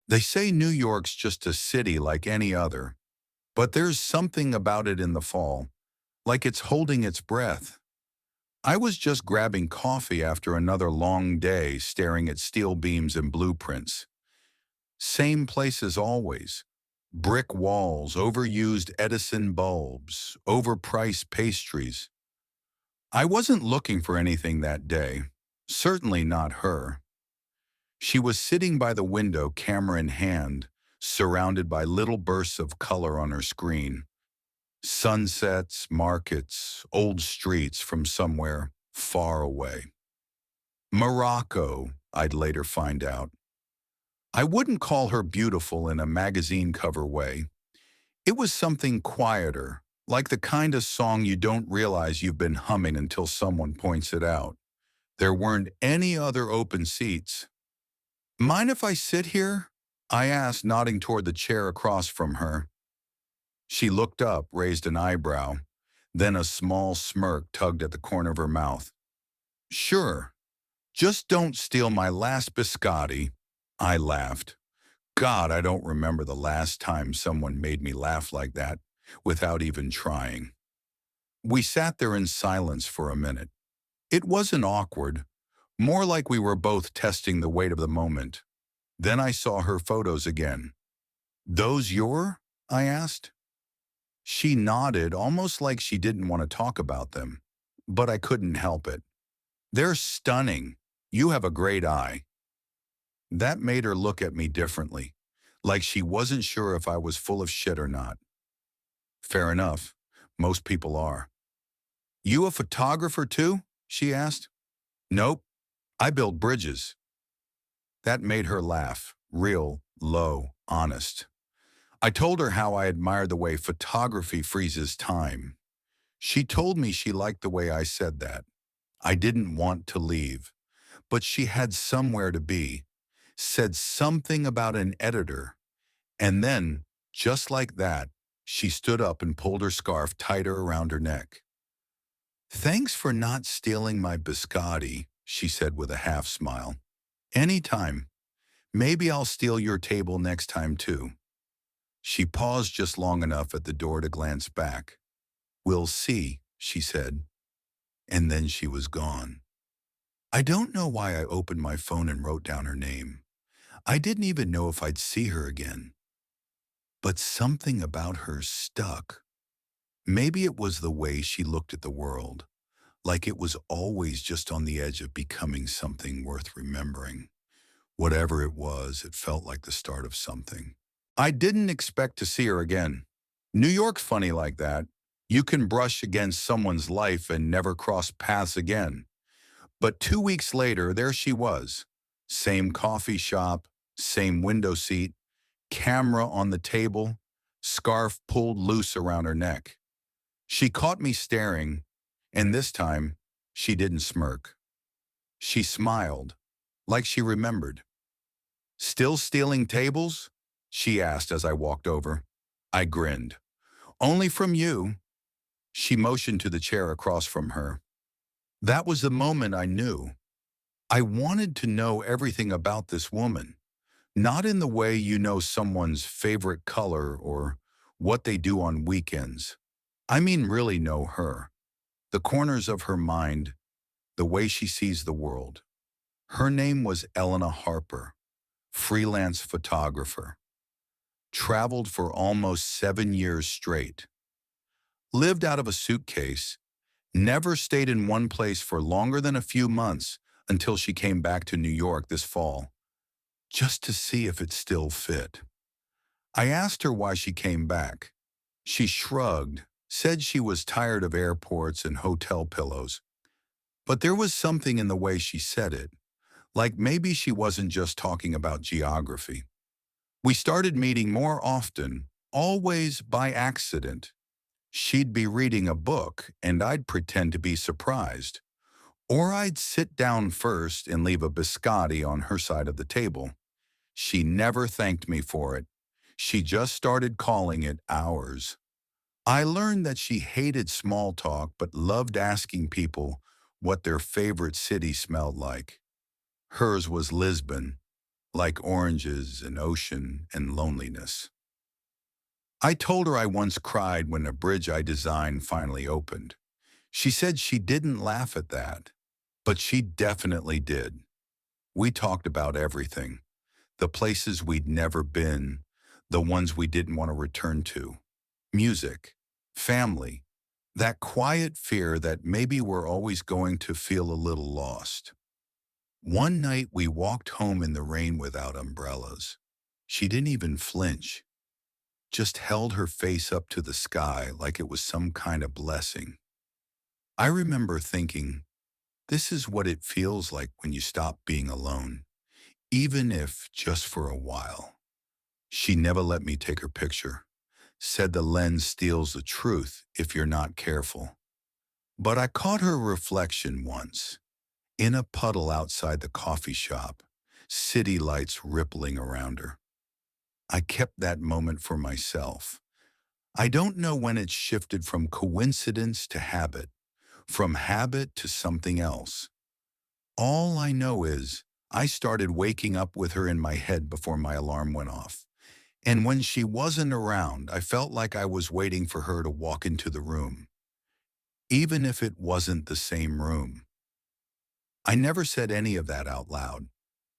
They say New York's just a city like any other, but there's something about it in the fall, like it's holding its breath. I was just grabbing coffee after another long day staring at steel beams and blueprints. Same place as always. Brick walls, overused Edison bulbs, overpriced pastries. I wasn't looking for anything that day. Certainly not her. She was sitting by the window, camera in hand, surrounded by little bursts of color on her screen. Sunsets, markets, old streets from somewhere far away. Morocco, I'd later find out. I wouldn't call her beautiful in a magazine cover way. It was something quieter, like the kind of song you don't realize you've been humming until someone points it out. There weren't any other open seats. Mind if I sit here? I asked, nodding toward the chair across from her. She looked up, raised an eyebrow, then a small smirk tugged at the corner of her mouth. Sure, just don't steal my last biscotti. I laughed. God, I don't remember the last time someone made me laugh like that without even trying. We sat there in silence for a minute. It wasn't awkward, more like we were both testing the weight of the moment. Then I saw her photos again. Those your? I asked. She nodded, almost like she didn't want to talk about them. But I couldn't help it. They're stunning. You have a great eye. That made her look at me differently, like she wasn't sure if I was full of shit or not. Fair enough. Most people are. You a photographer too? She asked. Nope. I build bridges. That made her laugh, real, low, honest. I told her how I admired the way photography freezes time. She told me she liked the way I said that. I didn't want to leave, but she had somewhere to be, said something about an editor, and then, just like that, she stood up and pulled her scarf tighter around her neck. Thanks for not stealing my biscotti, she said with a half smile. Anytime. Maybe I'll steal your table next time too. She paused just long enough at the door to glance back. We'll see, she said, and then she was gone. I don't know why I opened my phone and wrote down her name. I didn't even know if I'd see her again. But something about her stuck. Maybe it was the way she looked at the world, like it was always just on the edge of becoming something worth remembering. Whatever it was, it felt like the start of something. I didn't expect to see her again. New York's funny like that. You can brush against someone's life and never cross paths again. But 2 weeks later, there she was. Same coffee shop, same window seat, camera on the table, scarf pulled loose around her neck. She caught me staring, and this time, she didn't smirk. She smiled, like she remembered. Still stealing tables? She asked as I walked over. I grinned. Only from you. She motioned to the chair across from her. That was the moment I knew. I wanted to know everything about this woman, not in the way you know someone's favorite color or what they do on weekends. I mean really know her, the corners of her mind, the way she sees the world. Her name was Elena Harper, freelance photographer. Traveled for almost 7 years straight. Lived out of a suitcase. Never stayed in one place for longer than a few months until she came back to New York this fall, just to see if it still fit. I asked her why she came back. She shrugged, said she was tired of airports and hotel pillows. But there was something in the way she said it, like maybe she wasn't just talking about geography. We started meeting more often, always by accident. She'd be reading a book, and I'd pretend to be surprised. Or I'd sit down first and leave a biscotti on her side of the table. She never thanked me for it. She just started calling it ours. I learned that she hated small talk but loved asking people what their favorite city smelled like. Hers was Lisbon. like oranges and ocean and loneliness. I told her I once cried when a bridge I designed finally opened. She said she didn't laugh at that, but she definitely did. We talked about everything, the places we'd never been, the ones we didn't want to return to, music, family, that quiet fear that maybe we're always going to feel a little lost. One night we walked home in the rain without umbrellas. She didn't even flinch, just held her face up to the sky like it was some kind of blessing. I remember thinking, this is what it feels like when you stop being alone, even if just for a while. She never let me take her picture, said the lens steals the truth if you're not careful. But I caught her reflection once, in a puddle outside the coffee shop, city lights rippling around her. I kept that moment for myself. I don't know when it shifted from coincidence to habit, from habit to something else. All I know is I started waking up with her in my head before my alarm went off. And when she wasn't around, I felt like I was waiting for her to walk into the room, even if it wasn't the same room. I never said any of that out loud.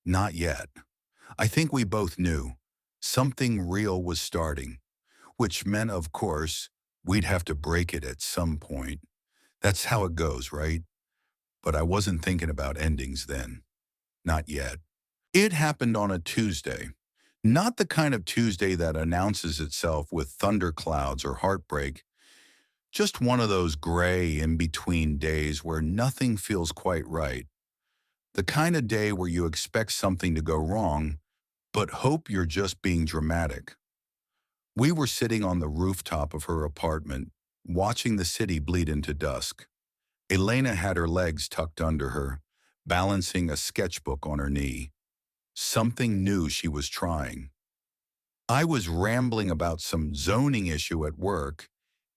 Not yet. I think we both knew something real was starting, which meant, of course, we'd have to break it at some point. That's how it goes, right? But I wasn't thinking about endings then. Not yet. It happened on a Tuesday. Not the kind of Tuesday that announces itself with thunderclouds or heartbreak, just one of those gray in-between days where nothing feels quite right. The kind of day where you expect something to go wrong, but hope you're just being dramatic. We were sitting on the rooftop of her apartment, watching the city bleed into dusk. Elena had her legs tucked under her, balancing a sketchbook on her knee. Something new she was trying. I was rambling about some zoning issue at work,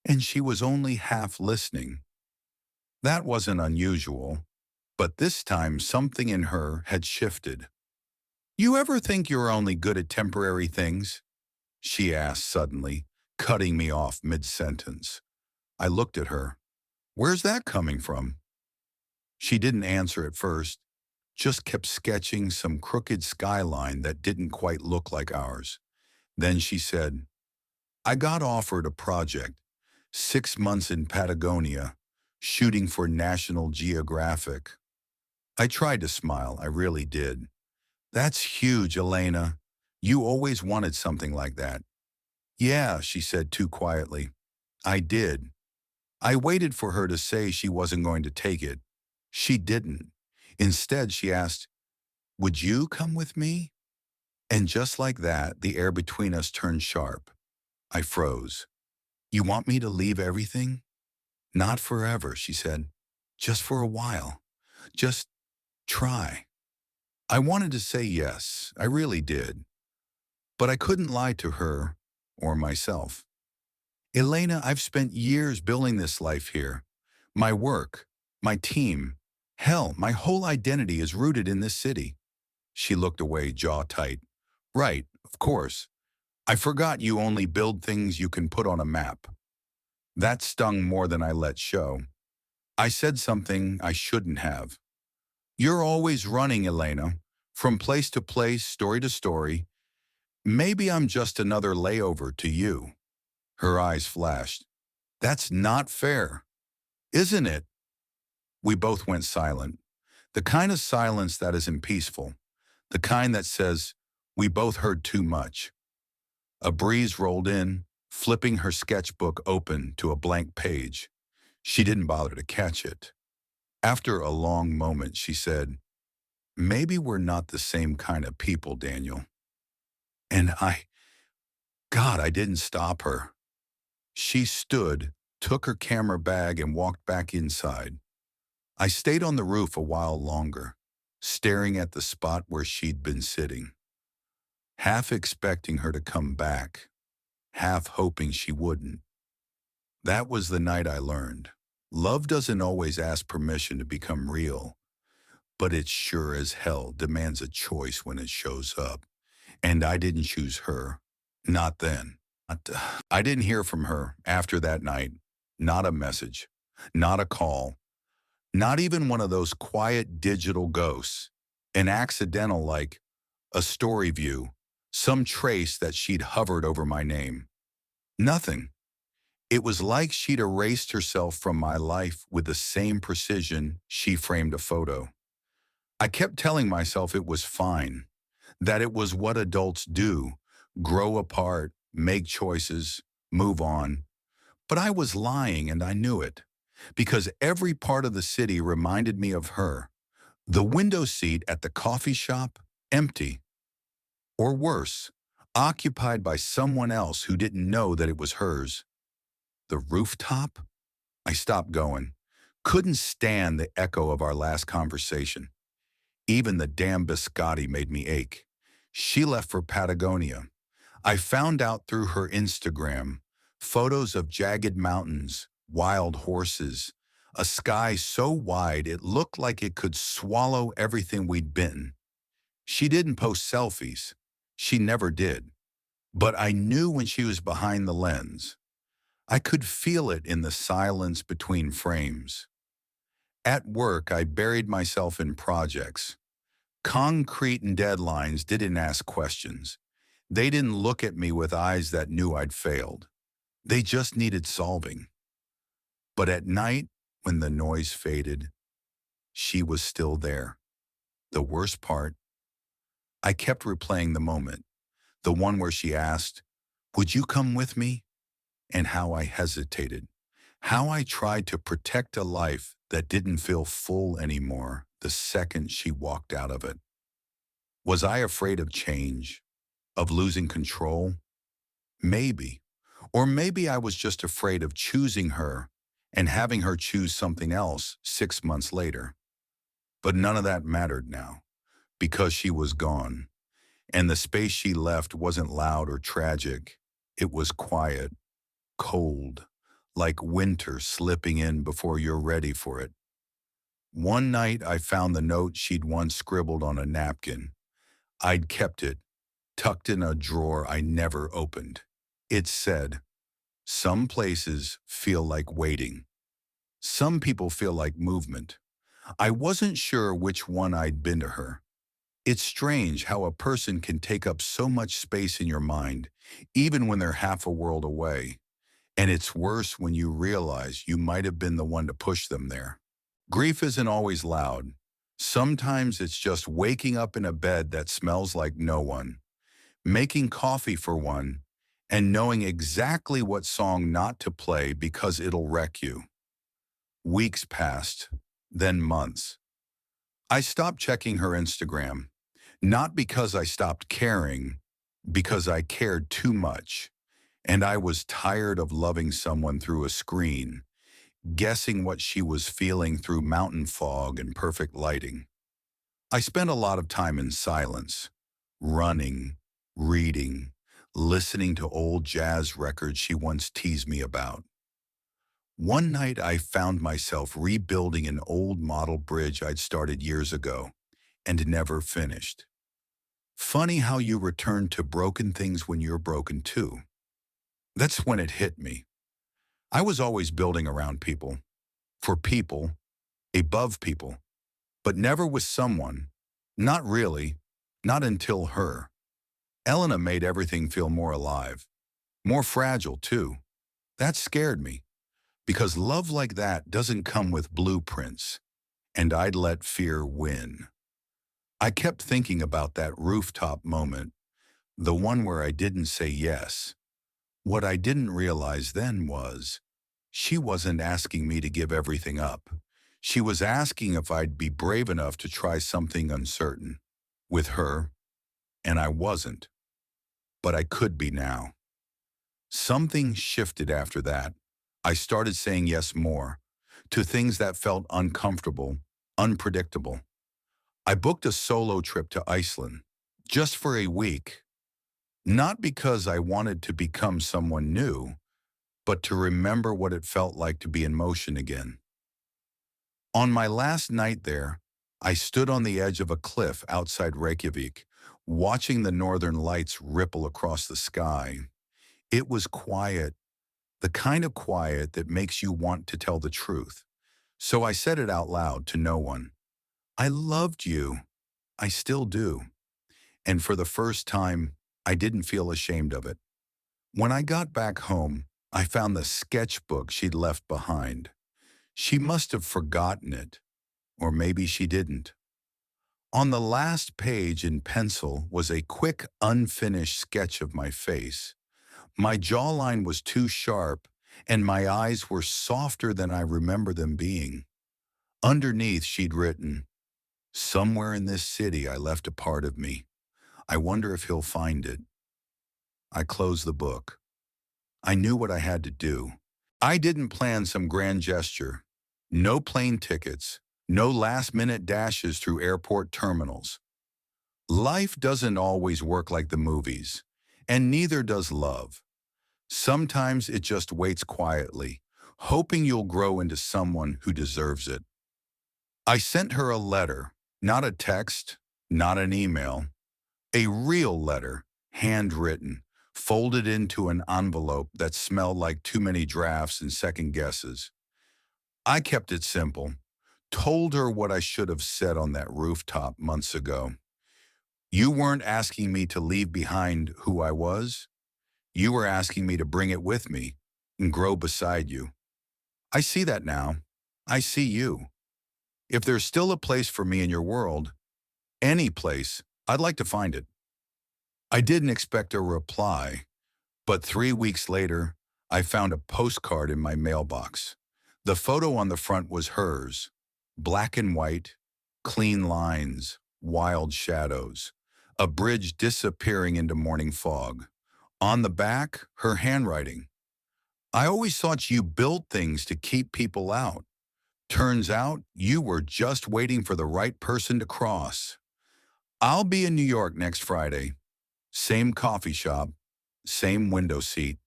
and she was only half listening. That wasn't unusual, but this time something in her had shifted. You ever think you're only good at temporary things? She asked suddenly, cutting me off mid-sentence. I looked at her. Where's that coming from? She didn't answer at first, just kept sketching some crooked skyline that didn't quite look like ours. Then she said, I got offered a project, 6 months in Patagonia, shooting for National Geographic. I tried to smile, I really did. That's huge, Elena. You always wanted something like that. Yeah, she said too quietly. I did. I waited for her to say she wasn't going to take it. She didn't. Instead, she asked, would you come with me? And just like that, the air between us turned sharp. I froze. You want me to leave everything? Not forever, she said. Just for a while. Just try. I wanted to say yes, I really did. But I couldn't lie to her or myself. Elena, I've spent years building this life here. My work, my team, hell, my whole identity is rooted in this city. She looked away, jaw tight. Right, of course. I forgot you only build things you can put on a map. That stung more than I let show. I said something I shouldn't have. You're always running, Elena, from place to place, story to story. Maybe I'm just another layover to you. Her eyes flashed. That's not fair, isn't it? We both went silent. The kind of silence that isn't peaceful. The kind that says, we both heard too much. A breeze rolled in, flipping her sketchbook open to a blank page. She didn't bother to catch it. After a long moment, she said, maybe we're not the same kind of people, Daniel. And God, I didn't stop her. She stood, took her camera bag and walked back inside. I stayed on the roof a while longer, staring at the spot where she'd been sitting, half expecting her to come back, half hoping she wouldn't. That was the night I learned. Love doesn't always ask permission to become real, but it sure as hell demands a choice when it shows up. And I didn't choose her. Not then. I didn't hear from her after that night. Not a message. Not a call. Not even one of those quiet digital ghosts. An accidental like a story view. Some trace that she'd hovered over my name. Nothing. It was like she'd erased herself from my life with the same precision she framed a photo. I kept telling myself it was fine, that it was what adults do, grow apart, make choices, move on. But I was lying and I knew it, because every part of the city reminded me of her. The window seat at the coffee shop, empty. Or worse, occupied by someone else who didn't know that it was hers. The rooftop? I stopped going. Couldn't stand the echo of our last conversation. Even the damn biscotti made me ache. She left for Patagonia. I found out through her Instagram, photos of jagged mountains, wild horses, a sky so wide it looked like it could swallow everything we'd been. She didn't post selfies. She never did. But I knew when she was behind the lens. I could feel it in the silence between frames. At work, I buried myself in projects. Concrete and deadlines didn't ask questions. They didn't look at me with eyes that knew I'd failed. They just needed solving. But at night, when the noise faded, she was still there. The worst part, I kept replaying the moment, the one where she asked, "Would you come with me?" And how I hesitated, how I tried to protect a life that didn't feel full anymore the second she walked out of it. Was I afraid of change, of losing control? Maybe. Or maybe I was just afraid of choosing her and having her choose something else 6 months later. But none of that mattered now, because she was gone. And the space she left wasn't loud or tragic. It was quiet, cold, like winter slipping in before you're ready for it. One night I found the note she'd once scribbled on a napkin. I'd kept it, tucked in a drawer I never opened. It said, "Some places feel like waiting. Some people feel like movement." I wasn't sure which one I'd been to her. It's strange how a person can take up so much space in your mind, even when they're half a world away. And it's worse when you realize you might have been the one to push them there. Grief isn't always loud. Sometimes it's just waking up in a bed that smells like no one, making coffee for one, and knowing exactly what song not to play because it'll wreck you. Weeks passed, then months. I stopped checking her Instagram, not because I stopped caring, because I cared too much. And I was tired of loving someone through a screen, guessing what she was feeling through mountain fog and perfect lighting. I spent a lot of time in silence, running, reading, listening to old jazz records she once teased me about. One night I found myself rebuilding an old model bridge I'd started years ago and never finished. Funny how you return to broken things when you're broken too. That's when it hit me. I was always building around people, for people, above people, but never with someone. Not really, not until her. Elena made everything feel more alive, more fragile too. That scared me, because love like that doesn't come with blueprints, and I'd let fear win. I kept thinking about that rooftop moment, the one where I didn't say yes. What I didn't realize then was, she wasn't asking me to give everything up. She was asking if I'd be brave enough to try something uncertain. With her, and I wasn't. But I could be now. Something shifted after that. I started saying yes more, to things that felt uncomfortable, unpredictable. I booked a solo trip to Iceland, just for a week. Not because I wanted to become someone new, but to remember what it felt like to be in motion again. On my last night there, I stood on the edge of a cliff outside Reykjavik, watching the northern lights ripple across the sky. It was quiet, the kind of quiet that makes you want to tell the truth. So I said it out loud to no one. I loved you. I still do. And for the first time, I didn't feel ashamed of it. When I got back home, I found the sketchbook she'd left behind. She must have forgotten it, or maybe she didn't. On the last page in pencil was a quick, unfinished sketch of my face. My jawline was too sharp, and my eyes were softer than I remember them being. Underneath, she'd written, "Somewhere in this city I left a part of me. I wonder if he'll find it." I closed the book. I knew what I had to do. I didn't plan some grand gesture. No plane tickets, no last-minute dashes through airport terminals. Life doesn't always work like the movies, and neither does love. Sometimes it just waits quietly, hoping you'll grow into someone who deserves it. I sent her a letter, not a text, not an email, a real letter, handwritten, folded into an envelope that smelled like too many drafts and second guesses. I kept it simple, told her what I should have said on that rooftop months ago. You weren't asking me to leave behind who I was. You were asking me to bring it with me and grow beside you. I see that now. I see you. If there's still a place for me in your world, any place, I'd like to find it. I didn't expect a reply, but 3 weeks later, I found a postcard in my mailbox. The photo on the front was hers, black and white, clean lines, wild shadows, a bridge disappearing into morning fog. On the back, her handwriting. I always thought you built things to keep people out. Turns out you were just waiting for the right person to cross. I'll be in New York next Friday. Same coffee shop, same window seat.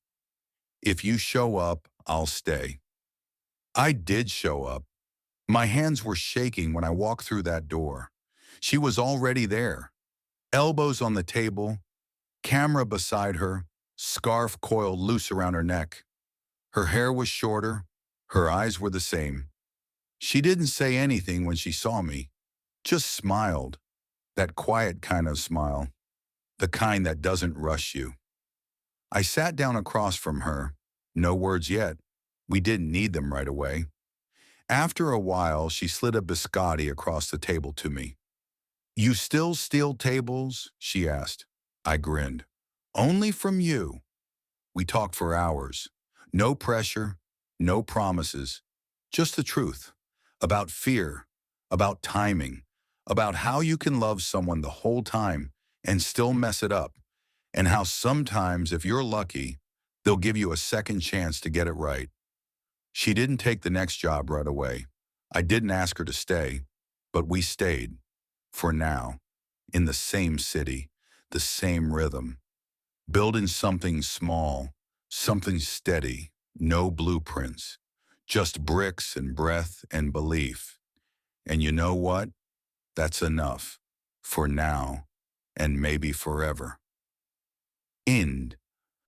If you show up, I'll stay. I did show up. My hands were shaking when I walked through that door. She was already there, elbows on the table, camera beside her, scarf coiled loose around her neck. Her hair was shorter, her eyes were the same. She didn't say anything when she saw me, just smiled, that quiet kind of smile, the kind that doesn't rush you. I sat down across from her, no words yet. We didn't need them right away. After a while, she slid a biscotti across the table to me. You still steal tables? She asked. I grinned. Only from you. We talked for hours. No pressure, no promises, just the truth. About fear, about timing, about how you can love someone the whole time and still mess it up, and how sometimes, if you're lucky, they'll give you a second chance to get it right. She didn't take the next job right away. I didn't ask her to stay, but we stayed, for now, in the same city, the same rhythm, building something small, something steady, no blueprints, just bricks and breath and belief. And you know what? That's enough, for now, and maybe forever. End.